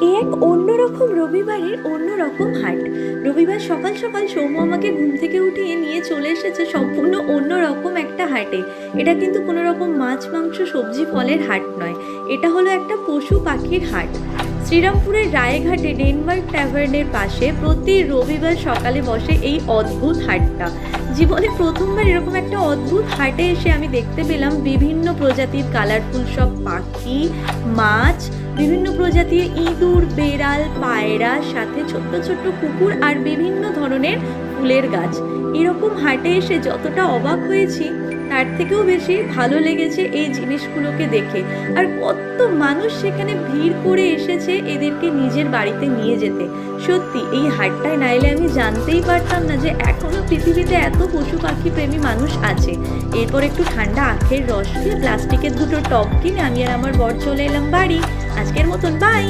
এক অন্যরকম রবিবারের অন্যরকম হাট। রবিবার সকাল সকাল সৌম্য আমাকে ঘুম থেকে উঠিয়ে নিয়ে চলে এসেছে সম্পূর্ণ অন্যরকম একটা হাটে। এটা কিন্তু কোনো রকম মাছ মাংস সবজি ফলের হাট নয়, এটা হলো একটা পশু পাখির হাট। শ্রীরামপুরের রায়ঘাটে ডেনমার্ক ট্যাভার্নের পাশে প্রতি রবিবার সকালে বসে এই অদ্ভুত হাটটা। জীবনে প্রথমবার এরকম একটা অদ্ভুত হাটে এসে আমি দেখতে পেলাম বিভিন্ন প্রজাতির কালারফুল সব পাখি, মাছ, বিভিন্ন প্রজাতির ইঁদুর, বেড়াল, পায়রা, সাথে ছোট্ট ছোট্ট কুকুর আর বিভিন্ন ধরনের ফুলের গাছ। এরকম হাটে এসে যতটা অবাক হয়েছি তার থেকেও বেশি ভালো লেগেছে এই জিনিসগুলোকে দেখে। আর কত মানুষ সেখানে ভিড় করে এসেছে এদেরকে নিজের বাড়িতে নিয়ে যেতে। সত্যি এই হাটটায় না এলে আমি জানতেই পারতাম না যে এখনো পৃথিবীতে এত পশু পাখি প্রেমী মানুষ আছে। এরপর একটু ঠান্ডা আখের রস দিয়ে প্লাস্টিকের দুটো টব কিনে আমি আর আমার বর চলে এলাম বাড়ি। আজকের মতন বাই।